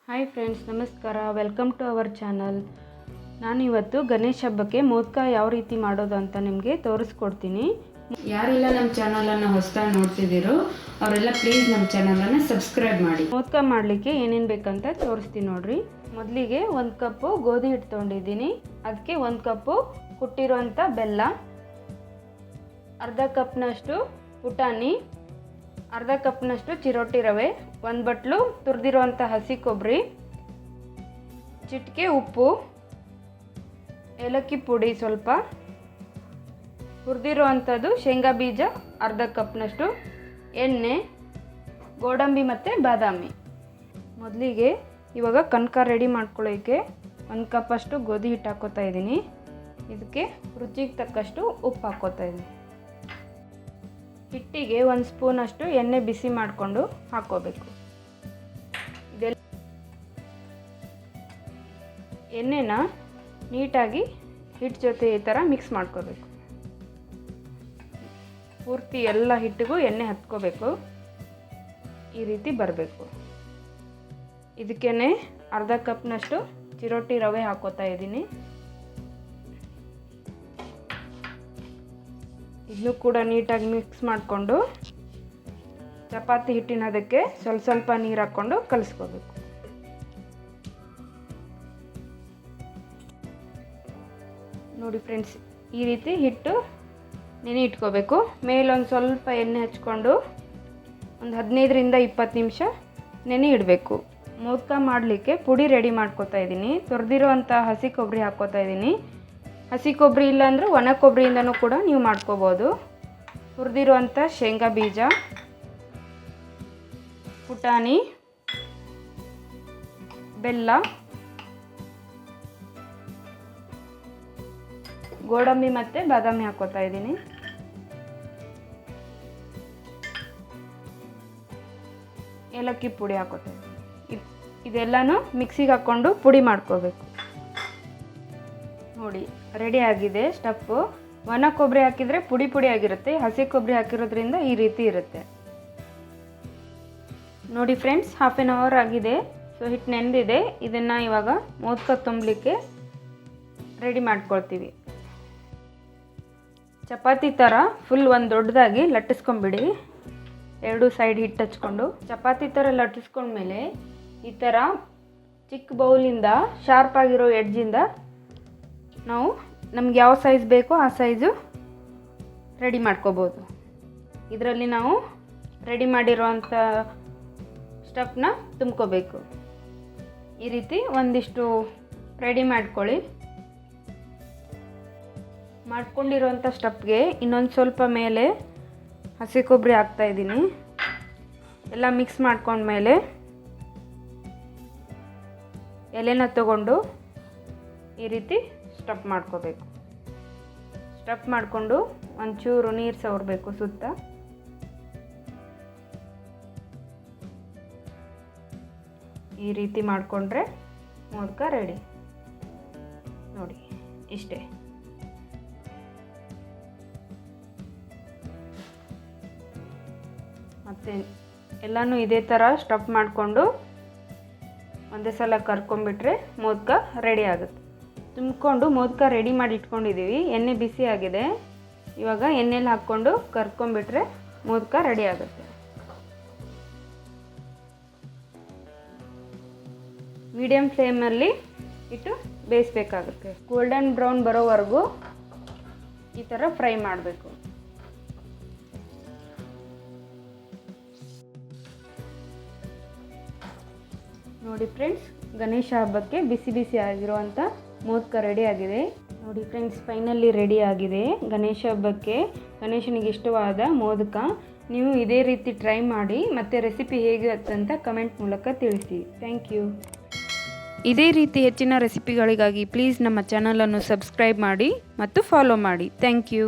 Hi friends, ನಮಸ್ಕಾರ. Welcome to our channel. ನಾನಿವತ್ತು ಗಣೇಶ ಹಬ್ಬಕ್ಕೆ ಮೋದಕ ಯಾವ ರೀತಿ ಮಾಡೋದು ಅಂತ ನಿಮಗೆ ತೋರಿಸ್ಕೊಡ್ತೀನಿ. ಯಾರೆಲ್ಲ ನಮ್ಮ ಚಾನಲನ್ನು ಹೊಸದಾಗಿ ನೋಡ್ತಿದ್ದೀರೋ ಅವರೆಲ್ಲ ಪ್ಲೀಸ್ ನಮ್ಮ ಚಾನಲನ್ನು ಸಬ್ಸ್ಕ್ರೈಬ್ ಮಾಡಿ. ಮೋದಕ ಮಾಡಲಿಕ್ಕೆ ಏನೇನು ಬೇಕಂತ ತೋರಿಸ್ತೀನಿ ನೋಡ್ರಿ. ಮೊದಲಿಗೆ 1 ಕಪ್ಪು ಗೋಧಿ ಹಿಟ್ಟು ತೊಗೊಂಡಿದ್ದೀನಿ. ಅದಕ್ಕೆ 1 ಕಪ್ಪು ಕುಟ್ಟಿರುವಂಥ ಬೆಲ್ಲ, ಅರ್ಧ ಕಪ್ನಷ್ಟು ಪುಟಾಣಿ, ಅರ್ಧ ಕಪ್ನಷ್ಟು ಚಿರೋಟಿ ರವೆ, 1 ಬಟ್ಲು ತುರಿದಿರುವಂಥ ಹಸಿ ಕೊಬ್ಬರಿ, ಚಿಟಿಕೆ ಉಪ್ಪು, ಏಲಕ್ಕಿ ಪುಡಿ ಸ್ವಲ್ಪ, ಹುರಿದಿರುವಂಥದ್ದು ಶೇಂಗಾ ಬೀಜ ಅರ್ಧ ಕಪ್ನಷ್ಟು, ಎಣ್ಣೆ, ಗೋಡಂಬಿ ಮತ್ತು ಬಾದಾಮಿ. ಮೊದಲಿಗೆ ಇವಾಗ ಕನಕ ರೆಡಿ ಮಾಡ್ಕೊಳ್ಳೋಕ್ಕೆ 1 ಕಪ್ಪಷ್ಟು ಗೋಧಿ ಹಿಟ್ಟು ಹಾಕ್ಕೋತಾ ಇದ್ದೀನಿ. ಇದಕ್ಕೆ ರುಚಿಗೆ ತಕ್ಕಷ್ಟು ಉಪ್ಪು ಹಾಕ್ಕೋತಾ ಇದ್ದೀನಿ. ಹಿಟ್ಟಿಗೆ 1 ಸ್ಪೂನಷ್ಟು ಎಣ್ಣೆ ಬಿಸಿ ಮಾಡಿಕೊಂಡು ಹಾಕ್ಕೋಬೇಕು. ಇದೆಲ್ಲ ಎಣ್ಣೆನ ನೀಟಾಗಿ ಹಿಟ್ಟು ಜೊತೆ ಈ ಥರ ಮಿಕ್ಸ್ ಮಾಡ್ಕೋಬೇಕು. ಪೂರ್ತಿ ಎಲ್ಲ ಹಿಟ್ಟಿಗೂ ಎಣ್ಣೆ ಹತ್ಕೋಬೇಕು. ಈ ರೀತಿ ಬರಬೇಕು. ಇದಕ್ಕೇ ಅರ್ಧ ಕಪ್ನಷ್ಟು ಚಿರೋಟಿ ರವೆ ಹಾಕ್ಕೋತಾ ಇದ್ದೀನಿ. ಇದನ್ನು ಕೂಡ ನೀಟಾಗಿ ಮಿಕ್ಸ್ ಮಾಡಿಕೊಂಡು ಚಪಾತಿ ಹಿಟ್ಟಿನ ಅದಕ್ಕೆ ಸ್ವಲ್ಪ ನೀರು ಹಾಕ್ಕೊಂಡು ಕಲಿಸ್ಕೋಬೇಕು. ನೋಡಿ ಫ್ರೆಂಡ್ಸ್, ಈ ರೀತಿ ಹಿಟ್ಟು ನೆನೆ ಇಟ್ಕೋಬೇಕು. ಮೇಲೊಂದು ಸ್ವಲ್ಪ ಎಣ್ಣೆ ಹಚ್ಕೊಂಡು ಒಂದು 15ರಿಂದ 20 ನಿಮಿಷ ನೆನೆ ಇಡಬೇಕು. ಮೋದಕ ಮಾಡಲಿಕ್ಕೆ ಪುಡಿ ರೆಡಿ ಮಾಡ್ಕೋತಾ ಇದ್ದೀನಿ. ತುರಿದಿರುವಂಥ ಹಸಿ ಕೊಬ್ಬರಿ ಹಾಕ್ಕೋತಾ ಇದ್ದೀನಿ. ಹಸಿ ಕೊಬ್ಬರಿ ಇಲ್ಲಾಂದರೆ ಒಣ ಕೊಬ್ಬರಿಯಿಂದನೂ ಕೂಡ ನೀವು ಮಾಡ್ಕೋಬೋದು. ಹುರಿದಿರುವಂಥ ಶೇಂಗಾ ಬೀಜ, ಪುಟಾಣಿ, ಬೆಲ್ಲ, ಗೋಡಂಬಿ ಮತ್ತು ಬಾದಾಮಿ ಹಾಕ್ಕೋತಾ ಇದ್ದೀನಿ. ಏಲಕ್ಕಿ ಪುಡಿ ಹಾಕ್ಕೋತಾ ಇದ್ದೀನಿ. ಇದೆಲ್ಲನೂ ಮಿಕ್ಸಿಗೆ ಹಾಕ್ಕೊಂಡು ಪುಡಿ ಮಾಡ್ಕೋಬೇಕು. ನೋಡಿ ರೆಡಿ ಆಗಿದೆ ಸ್ಟಫು. ಒಣ ಕೊಬ್ಬರಿ ಹಾಕಿದರೆ ಪುಡಿ ಪುಡಿ ಆಗಿರುತ್ತೆ. ಹಸಿ ಕೊಬ್ಬರಿ ಹಾಕಿರೋದ್ರಿಂದ ಈ ರೀತಿ ಇರುತ್ತೆ. ನೋಡಿ ಫ್ರೆಂಡ್ಸ್, ಹಾಫ್ ಆನ್ ಅವರ್ ಆಗಿದೆ. ಸೊ ಹಿಟ್ಟು ನೆಂದಿದೆ. ಇದನ್ನು ಇವಾಗ ಮೋದಕ ತುಂಬಲಿಕ್ಕೆ ರೆಡಿ ಮಾಡ್ಕೊಳ್ತೀವಿ. ಚಪಾತಿ ಥರ ಫುಲ್ ಒಂದು ದೊಡ್ಡದಾಗಿ ಲಟ್ಟಿಸ್ಕೊಂಬಿಡಿ. 2 ಸೈಡ್ ಹಿಟ್ಟು ಹಚ್ಕೊಂಡು ಚಪಾತಿ ಥರ ಲಟ್ಟಿಸ್ಕೊಂಡ್ಮೇಲೆ ಈ ಥರ ಚಿಕ್ಕ ಬೌಲಿಂದ ಶಾರ್ಪ್ ಆಗಿರೋ ಎಡ್ಜಿಂದ ನಾವು ನಮ್ಗೆ ಯಾವ ಸೈಜ್ ಬೇಕೋ ಆ ಸೈಜು ರೆಡಿ ಮಾಡ್ಕೋಬೋದು. ಇದರಲ್ಲಿ ನಾವು ರೆಡಿ ಮಾಡಿರೋವಂಥ ಸ್ಟಫ್ನ ತುಂಬ್ಕೋಬೇಕು. ಈ ರೀತಿ ಒಂದಿಷ್ಟು ರೆಡಿ ಮಾಡ್ಕೊಳ್ಳಿ. ಮಾಡ್ಕೊಂಡಿರೋವಂಥ ಸ್ಟಫ್ಗೆ ಇನ್ನೊಂದು ಸ್ವಲ್ಪ ಮೇಲೆ ಹಸಿ ಕೊಬ್ಬರಿ ಹಾಕ್ತಾಯಿದ್ದೀನಿ. ಎಲ್ಲ ಮಿಕ್ಸ್ ಮಾಡ್ಕೊಂಡ್ಮೇಲೆ ಎಲೆನ ತಗೊಂಡು ಈ ರೀತಿ ಸ್ಟಫ್ ಮಾಡ್ಕೋಬೇಕು. ಸ್ಟಫ್ ಮಾಡಿಕೊಂಡು ಒಂಚೂರು ನೀರು ಸವರಬೇಕು ಸುತ್ತ. ಈ ರೀತಿ ಮಾಡಿಕೊಂಡ್ರೆ ಮೋದಕ ರೆಡಿ. ನೋಡಿ ಇಷ್ಟೇ. ಮತ್ತು ಎಲ್ಲನೂ ಇದೇ ಥರ ಸ್ಟಫ್ ಮಾಡಿಕೊಂಡು ಒಂದೇ ಸಲ ಕರ್ಕೊಂಡ್ಬಿಟ್ರೆ ಮೋದಕ ರೆಡಿ ಆಗುತ್ತೆ. ತುಂಬಿಕೊಂಡು ಮೋದಕ ರೆಡಿ ಮಾಡಿ ಇಟ್ಕೊಂಡಿದ್ದೀವಿ. ಎಣ್ಣೆ ಬಿಸಿ ಆಗಿದೆ. ಇವಾಗ ಎಣ್ಣೆಲಿ ಹಾಕ್ಕೊಂಡು ಕರ್ಕೊಂಡ್ಬಿಟ್ರೆ ಮೋದಕ ರೆಡಿ ಆಗುತ್ತೆ. ಮೀಡಿಯಮ್ ಫ್ಲೇಮಲ್ಲಿ ಇಟ್ಟು ಬೇಯಿಸ್ಬೇಕಾಗುತ್ತೆ. ಗೋಲ್ಡನ್ ಬ್ರೌನ್ ಬರೋವರೆಗೂ ಈ ಥರ ಫ್ರೈ ಮಾಡಬೇಕು. ನೋಡಿ ಫ್ರೆಂಡ್ಸ್, ಗಣೇಶ ಹಬ್ಬಕ್ಕೆ ಬಿಸಿ ಬಿಸಿ ಆಗಿರುವಂಥ ಮೋದಕ ರೆಡಿ ಆಗಿದೆ. ನೋಡಿ ಫ್ರೆಂಡ್ಸ್, ಫೈನಲಿ ರೆಡಿ ಆಗಿದೆ. ಗಣೇಶ ಹಬ್ಬಕ್ಕೆ ಗಣೇಶನಿಗೆ ಇಷ್ಟವಾದ ಮೋದಕ ನೀವು ಇದೇ ರೀತಿ ಟ್ರೈ ಮಾಡಿ. ಮತ್ತು ರೆಸಿಪಿ ಹೇಗಿರುತ್ತೆ ಅಂತ ಕಮೆಂಟ್ ಮೂಲಕ ತಿಳಿಸಿ. Thank you. ಇದೇ ರೀತಿ ಹೆಚ್ಚಿನ ರೆಸಿಪಿಗಳಿಗಾಗಿ ಪ್ಲೀಸ್ ನಮ್ಮ ಚಾನಲನ್ನು ಸಬ್ಸ್ಕ್ರೈಬ್ ಮಾಡಿ ಮತ್ತು ಫಾಲೋ ಮಾಡಿ. Thank you.